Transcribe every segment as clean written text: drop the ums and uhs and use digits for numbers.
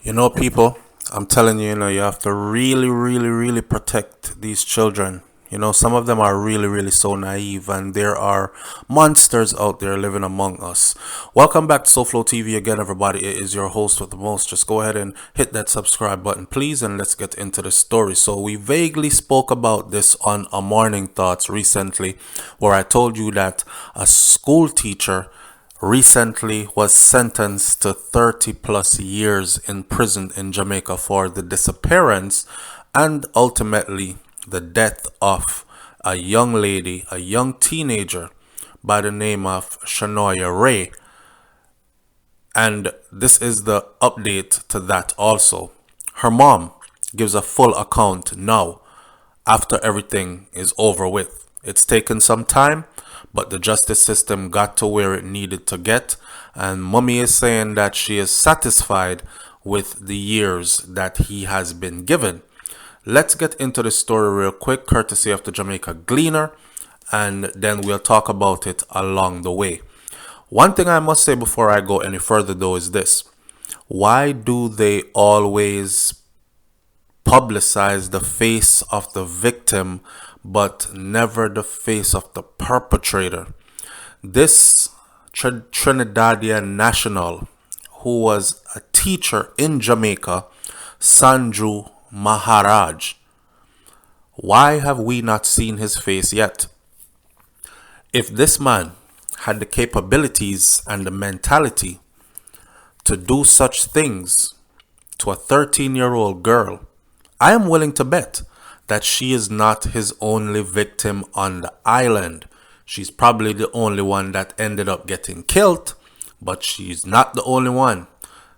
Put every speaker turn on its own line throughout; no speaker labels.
You know, people, I'm telling you, you have to really protect these children. Some of them are really so naive, and there are monsters out there living among us. Welcome back to SouFLoTV again, everybody. It is your host with the most. Just go ahead and hit that subscribe button, please, and let's get into the story. So, we vaguely spoke about this on A Morning Thoughts recently, where I told you that a school teacher recently was sentenced to 30 plus years in prison in Jamaica for the disappearance and ultimately the death of a young lady, a young teenager by the name of Shanoya Wray. And this is the update to that also. Her mom gives a full account now after everything is over with. It's taken some time, but the justice system got to where it needed to get, and mommy is saying that she is satisfied with the years that he has been given. Let's get into the story real quick, courtesy of the Jamaica Gleaner, and then we'll talk about it along the way. One thing I must say before I go any further though is this. Why do they always publicize the face of the victim but never the face of the perpetrator? This Trinidadian national who was a teacher in Jamaica, Sanju Maharaj, why have we not seen his face yet? If this man had the capabilities and the mentality to do such things to a 13-year-old girl, I am willing to bet that she is not his only victim on the island. She's probably the only one that ended up getting killed, but she's not the only one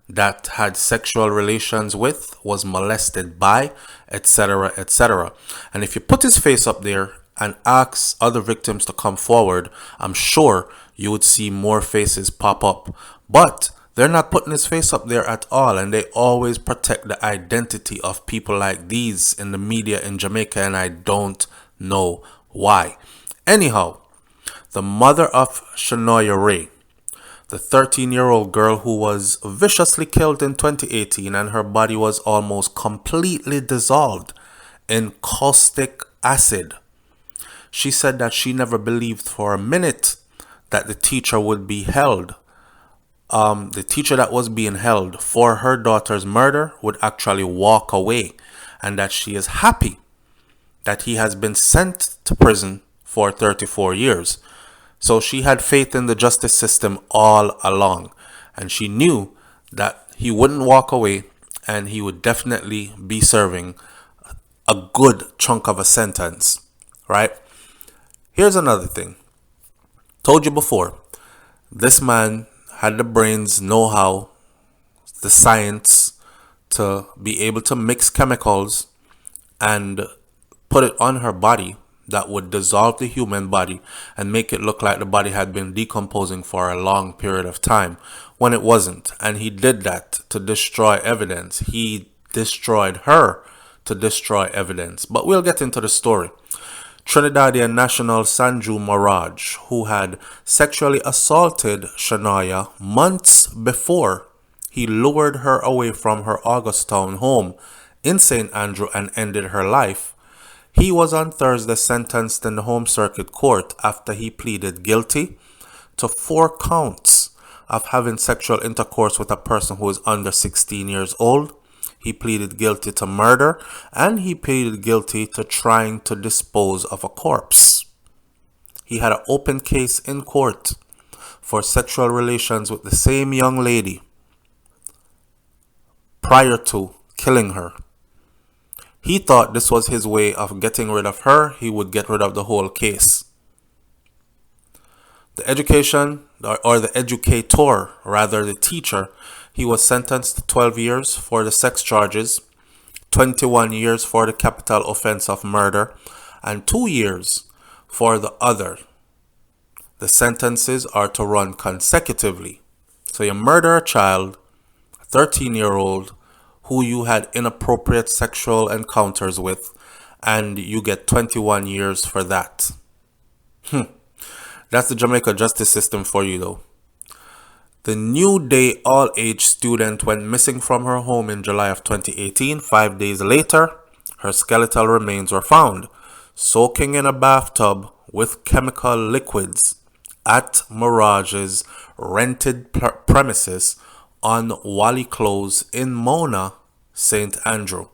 that had sexual relations with, was molested by, etc., etc. And if you put his face up there and ask other victims to come forward, I'm sure you would see more faces pop up. But they're not putting his face up there at all, and they always protect the identity of people like these in the media in Jamaica, and I don't know why. Anyhow, the mother of Shanoya Wray, the 13-year-old girl who was viciously killed in 2018, and her body was almost completely dissolved in caustic acid. She said that she never believed for a minute that the teacher would be held. The teacher that was being held for her daughter's murder would actually walk away, and that she is happy that he has been sent to prison for 34 years. So she had faith in the justice system all along, and she knew that he wouldn't walk away and he would definitely be serving a good chunk of a sentence, right? Here's another thing. Told you before, this man had the brains, know-how, the science to be able to mix chemicals and put it on her body that would dissolve the human body and make it look like the body had been decomposing for a long period of time when it wasn't. And he did that to destroy evidence. He destroyed her to destroy evidence. But we'll get into the story. Trinidadian national Sanju Maharaj, who had sexually assaulted Shanoya months before he lured her away from her Augustown home in St. Andrew and ended her life, he was on Thursday sentenced in the Home Circuit Court after he pleaded guilty to 4 counts of having sexual intercourse with a person who is under 16 years old. He pleaded guilty to murder, and he pleaded guilty to trying to dispose of a corpse. He had an open case in court for sexual relations with the same young lady prior to killing her. He thought this was his way of getting rid of her. He would get rid of the whole case. The educator, the teacher, he was sentenced to 12 years for the sex charges, 21 years for the capital offense of murder, and 2 years for the other. The sentences are to run consecutively. So you murder a child, a 13-year-old, who you had inappropriate sexual encounters with, and you get 21 years for that. That's the Jamaica justice system for you though. The New Day all-age student went missing from her home in July of 2018. 5 days later, her skeletal remains were found, soaking in a bathtub with chemical liquids at Mirage's rented premises on Wally Close in Mona, St. Andrew.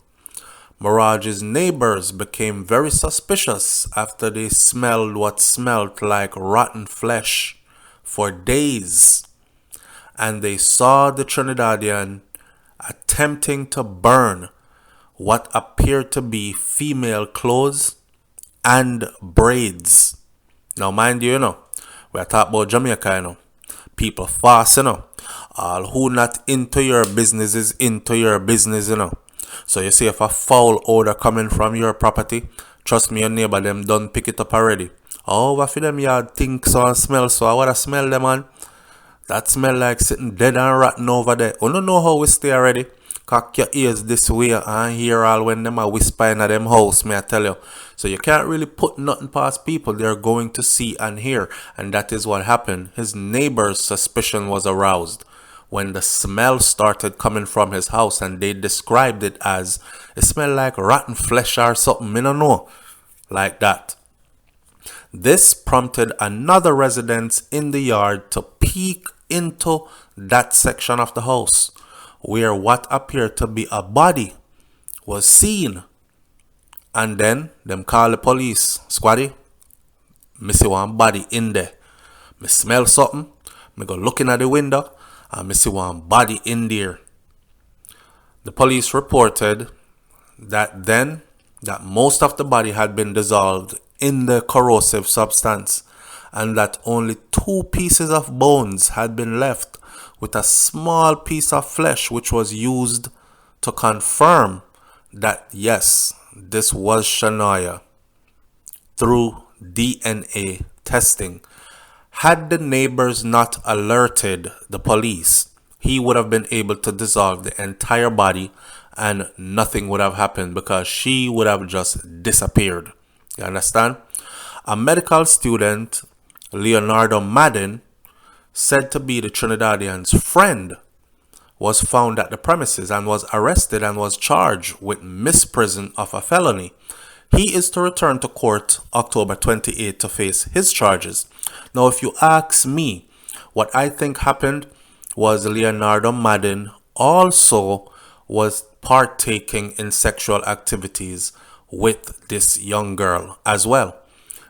Mirage's neighbors became very suspicious after they smelled what smelled like rotten flesh for days, and they saw the Trinidadian attempting to burn what appeared to be female clothes and braids. Now, mind you, we're talking about Jamaica, people fast, all who not into your business is into your business, So you see if a foul odor coming from your property, trust me, your neighbor them done pick it up already. Oh, what for them yard think so and smell so? I wanna smell them, man. That smell like sitting dead and rotten over there. You don't know how we stay already. Cock your ears this way and hear all when them are whispering at them house, may I tell you. So you can't really put nothing past people. They're going to see and hear. And that is what happened. His neighbor's suspicion was aroused when the smell started coming from his house, and they described it as, it smelled like rotten flesh or something, I don't know, like that. This prompted another resident in the yard to peek into that section of the house where what appeared to be a body was seen. And then them call the police. Squaddy, me see one body in there. Me smell something. Me go looking at the window and me see one body in there. The police reported that most of the body had been dissolved in the corrosive substance, and that only 2 pieces of bones had been left, with a small piece of flesh, which was used to confirm that yes, this was Shanoya through DNA testing. Had the neighbors not alerted the police, he would have been able to dissolve the entire body and nothing would have happened, because she would have just disappeared. You understand? A medical student, Leonardo Madden, said to be the Trinidadian's friend, was found at the premises and was arrested and was charged with misprision of a felony. He is to return to court October 28 to face his charges. Now, if you ask me, what I think happened was Leonardo Madden also was partaking in sexual activities with this young girl as well.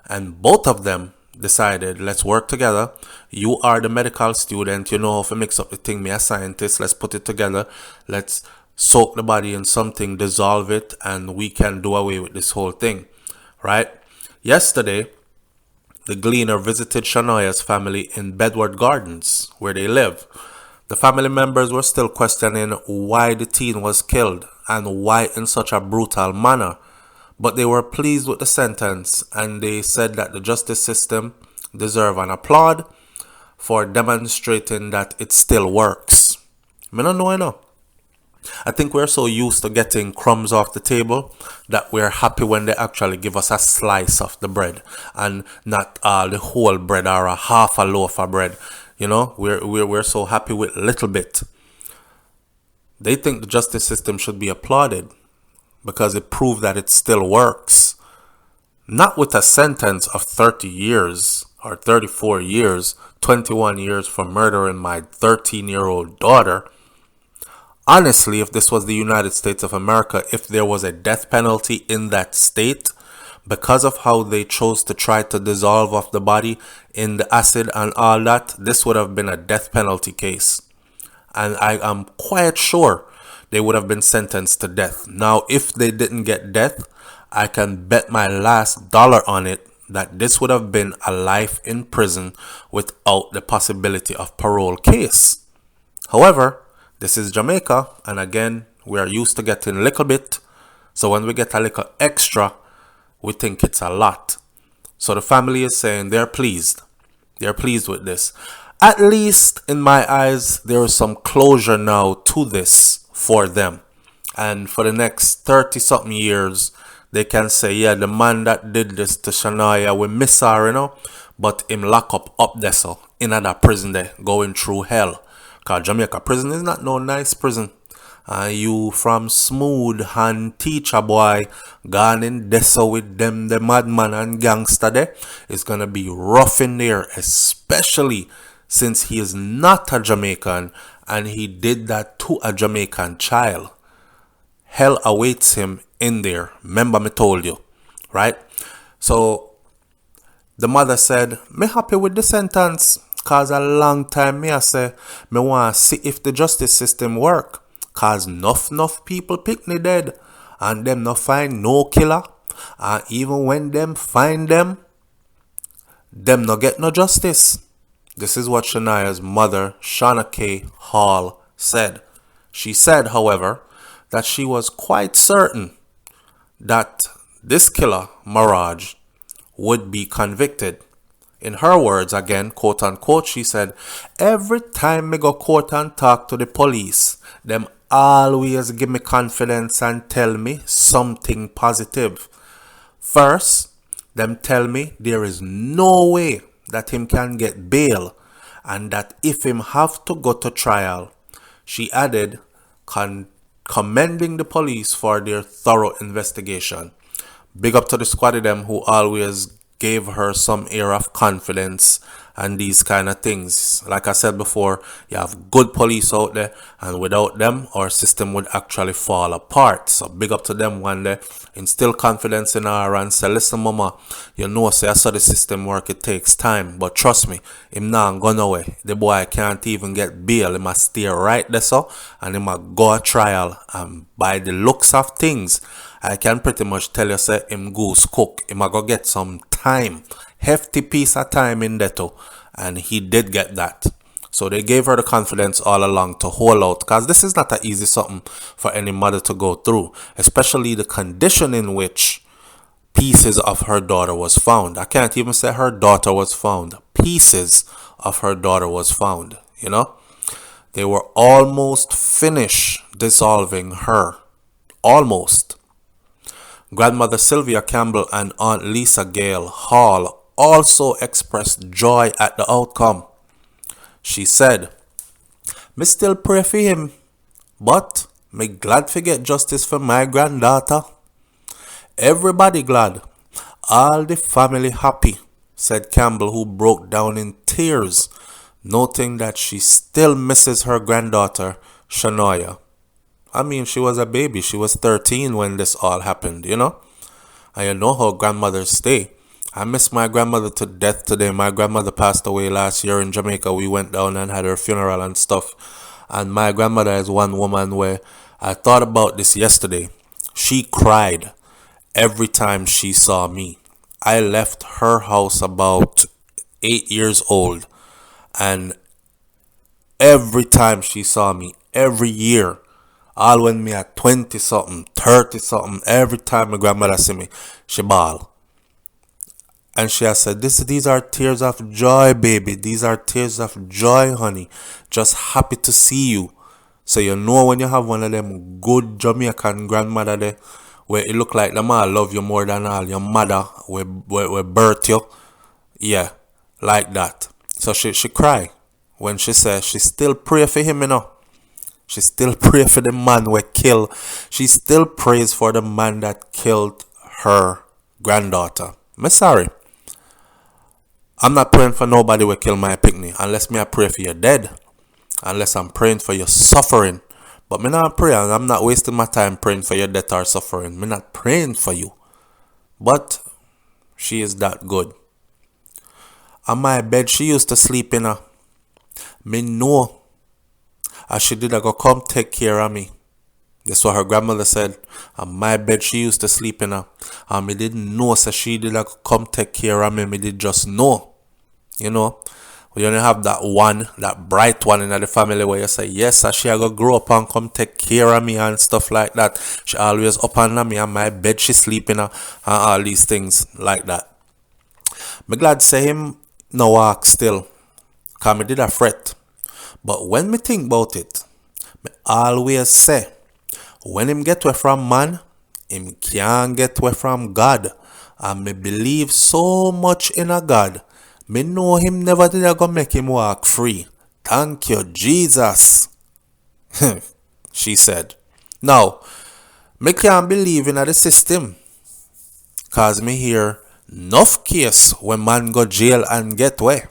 And both of them decided, let's work together. You are the medical student, you know how to mix up the thing, me a scientist, let's put it together. Let's soak the body in something, dissolve it, and we can do away with this whole thing, right? Yesterday, the Gleaner visited Shanoya's family in Bedward Gardens, where they live. The family members were still questioning why the teen was killed and why in such a brutal manner. But they were pleased with the sentence, and they said that the justice system deserves an applaud for demonstrating that it still works. I don't know. I think we're so used to getting crumbs off the table that we're happy when they actually give us a slice of the bread and not the whole bread or a half a loaf of bread. You know, we're so happy with little bit. They think the justice system should be applauded because it proved that it still works. Not with a sentence of 30 years or 34 years, 21 years for murdering my 13-year-old daughter. Honestly, if this was the United States of America, if there was a death penalty in that state, because of how they chose to try to dissolve off the body in the acid and all that, this would have been a death penalty case. And I am quite sure they would have been sentenced to death. Now, if they didn't get death, I can bet my last dollar on it that this would have been a life in prison without the possibility of parole case. However, this is Jamaica, and again, we are used to getting a little bit. So when we get a little extra, we think it's a lot. So the family is saying they're pleased. They're pleased with this. At least in my eyes, there is some closure now to this for them. And for the next 30-something years, they can say, yeah, the man that did this to Shanoya, we miss her, but him lock up there, so in that prison there, going through hell. Cause Jamaica prison is not no nice prison. And you from smooth and teacher boy gone in there with them the madman and gangster there, it's gonna be rough in there, especially since he is not a Jamaican and he did that to a Jamaican child. Hell awaits him in there. Remember me told you, right? So the mother said, me happy with the sentence, cause a long time me I say, me want to see if the justice system work. Cause enough people pick me dead, and them not find no killer. And even when them find them not get no justice. This is what Shanoya's mother, Shanoya Hall, said. She said, however, that she was quite certain that this killer, Maharaj, would be convicted. In her words, again, quote unquote, she said, every time me go court and talk to the police, them always give me confidence and tell me something positive. First, them tell me there is no way that him can get bail and that if him have to go to trial. She added, commending the police for their thorough investigation. Big up to the squad of them who always gave her some air of confidence and these kind of things. Like I said before, you have good police out there, and without them, our system would actually fall apart. So big up to them one day. Instill confidence in her and say, listen, mama, you know, say I saw the system work, it takes time. But trust me, him not gone away. The boy can't even get bail. He must stay right there, so, and he must go a trial. And by the looks of things, I can pretty much tell you, say, him goose cook. He must go get some time. Hefty piece of time in there too. And he did get that. So they gave her the confidence all along to hold out. Because this is not an easy something for any mother to go through. Especially the condition in which pieces of her daughter was found. I can't even say her daughter was found. Pieces of her daughter was found. You know? They were almost finished dissolving her. Almost. Grandmother Sylvia Campbell and Aunt Lisa Gale Hall also expressed joy at the outcome. She said, me still pray for him, but me glad to get justice for my granddaughter. Everybody glad, all the family happy, said Campbell, who broke down in tears, noting that she still misses her granddaughter, Shanoya. I mean, she was a baby. She was 13 when this all happened, you know? And you know how grandmothers stay. I miss my grandmother to death today. My grandmother passed away last year in Jamaica. We went down and had her funeral and stuff. And my grandmother is one woman where I thought about this yesterday. She cried every time she saw me. I left her house about 8 years old. And every time she saw me, every year, all when me at 20 something, 30 something, every time my grandmother see me, she bawl. And she has said, these are tears of joy, baby. These are tears of joy, honey. Just happy to see you. So you know when you have one of them good Jamaican grandmother there, where it look like them all love you more than all your mother, where birth you. Yeah, like that. So she cry when she says she still pray for him, you know. She still pray for the man we kill. She still prays for the man that killed her granddaughter. I'm sorry. I'm not praying for nobody will kill my picnic unless me I pray for your dead. Unless I'm praying for your suffering. But me not praying. I'm not wasting my time praying for your death or suffering. Me not praying for you. But she is that good. On my bed she used to sleep in. Me know. As she did, I go come take care of me. That's what her grandmother said. On my bed she used to sleep in. And me didn't know, so she did I come take care of me. Me did just know. You know, we only have that one, that bright one in the family where you say, yes, so she go grow up and come take care of me and stuff like that. She always up under me, on my bed she sleeping and all these things like that. Me glad say him no walk still, cause me did a fret. But when me think about it, me always say, when him get away from man, him can't get away from God. And me believe so much in a God. Me know him never did I go make him walk free. Thank you, Jesus, she said. Now, me can't believe in the system, cause me hear enough case when man go jail and get away.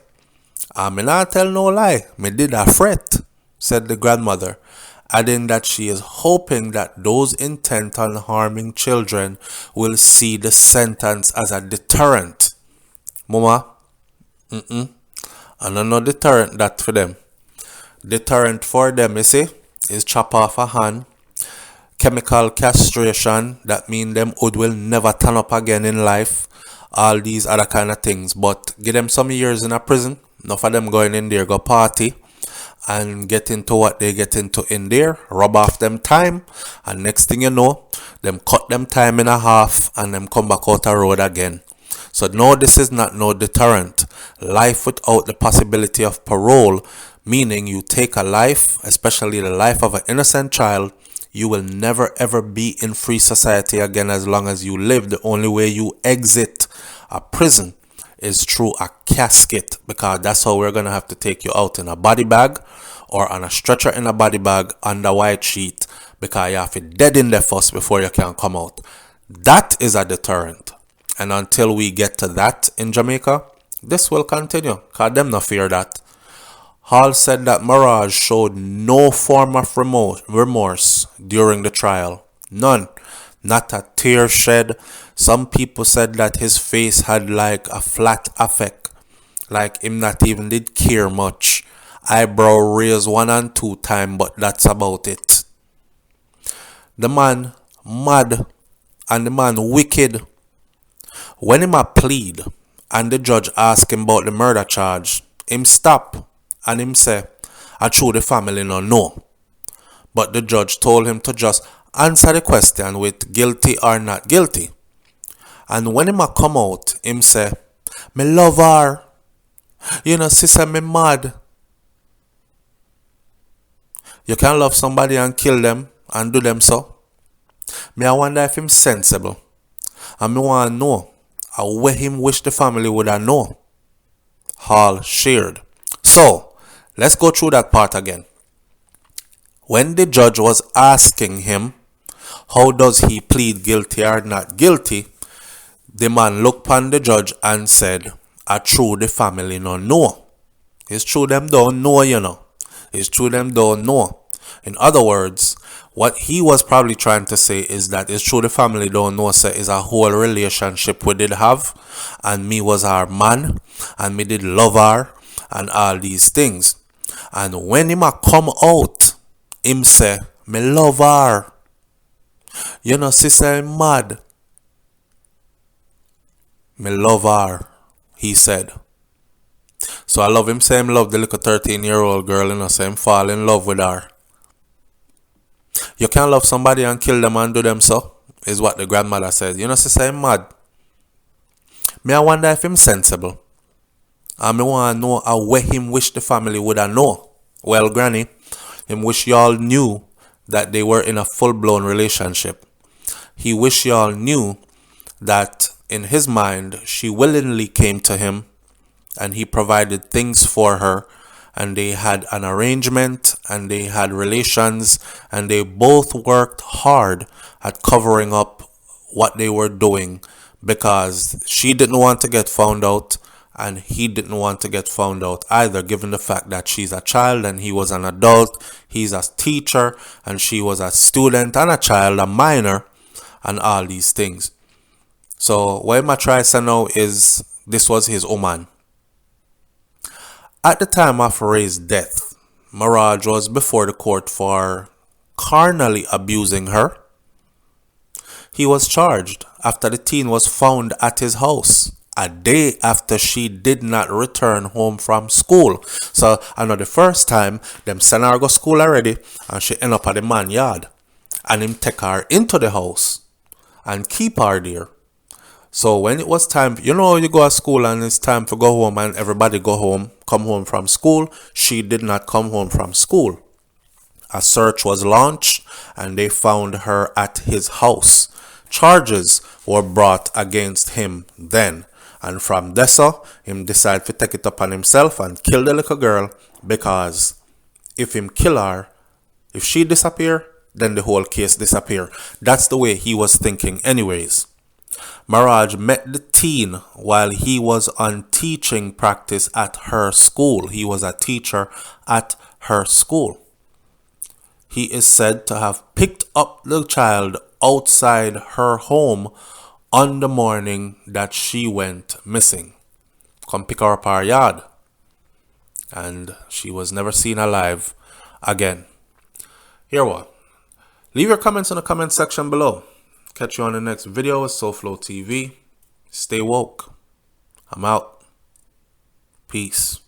And me not tell no lie, me did a fret, said the grandmother, adding that she is hoping that those intent on harming children will see the sentence as a deterrent. Mama, and no deterrent that for them. Deterrent for them, you see, is chop off a hand, chemical castration, that mean them hood will never turn up again in life, all these other kind of things. But give them some years in a prison, enough of them going in there, go party, and get into what they get into in there, rub off them time, and next thing you know, them cut them time in a half, and them come back out the road again. So no, this is not no deterrent. Life without the possibility of parole, meaning you take a life, especially the life of an innocent child, you will never ever be in free society again as long as you live. The only way you exit a prison is through a casket, because that's how we're going to have to take you out, in a body bag or on a stretcher in a body bag under white sheet, because you have to dead in there first before you can come out. That is a deterrent. And until we get to that in Jamaica, this will continue, because them not fear that. Hall said that Maharaj showed no form of remorse during the trial. None. Not a tear shed. Some people said that his face had like a flat effect, like him not even did care much. Eyebrow raised 1 and 2 times, but that's about it. The man mad and the man wicked. When him a plead and the judge asked him about the murder charge, him stop and him say, I true the family no know. But the judge told him to just answer the question with guilty or not guilty. And when him a come out, him say, me love her. You know, sister, me mad. You can love somebody and kill them and do them so. Me I wonder if him sensible. And me want to know where him wish the family would have know. Hall shared. So, let's go through that part again. When the judge was asking him, how does he plead guilty or not guilty, the man looked upon the judge and said, I true the family no know. It's true them don't know, you know. It's true them don't know. In other words, what he was probably trying to say is that it's true the family don't know, say, is a whole relationship we did have, and me was her man, and me did love her, and all these things. And when him a come out, him say, me love her. You know, sister, I'm mad. Me love her, he said. So I love him, say him love the little 13-year-old girl, you know, say him fall in love with her. You can't love somebody and kill them and do them so, is what the grandmother said. You know, sister, I'm mad. Me I wonder if him sensible. And me want to know where him wish the family would have know. Well, granny, him wish y'all knew that they were in a full-blown relationship. He wish y'all knew that in his mind, she willingly came to him and he provided things for her, and they had an arrangement and they had relations, and they both worked hard at covering up what they were doing, because she didn't want to get found out and he didn't want to get found out either, given the fact that she's a child and he was an adult. He's a teacher and she was a student and a child, a minor, and all these things. So what I try to say now is this was his woman. At the time of Ray's death, Maharaj was before the court for carnally abusing her. He was charged after the teen was found at his house a day after she did not return home from school. So I know the first time them send her go school already, and she end up at the man yard, and him take her into the house and keep her there. So when it was time, you know, you go to school and it's time to go home and everybody go home, come home from school. She did not come home from school. A search was launched and they found her at his house. Charges were brought against him then. And from there, him decided to take it upon himself and kill the little girl because if him kill her, if she disappear, then the whole case disappear. That's the way he was thinking anyways. Maharaj met the teen while he was on teaching practice at her school. He was a teacher at her school. He is said to have picked up the child outside her home on the morning that she went missing. Come pick her up her yard. And she was never seen alive again. Here what? Leave your comments in the comment section below. Catch you on the next video with SouFLoTV. Stay woke. I'm out. Peace.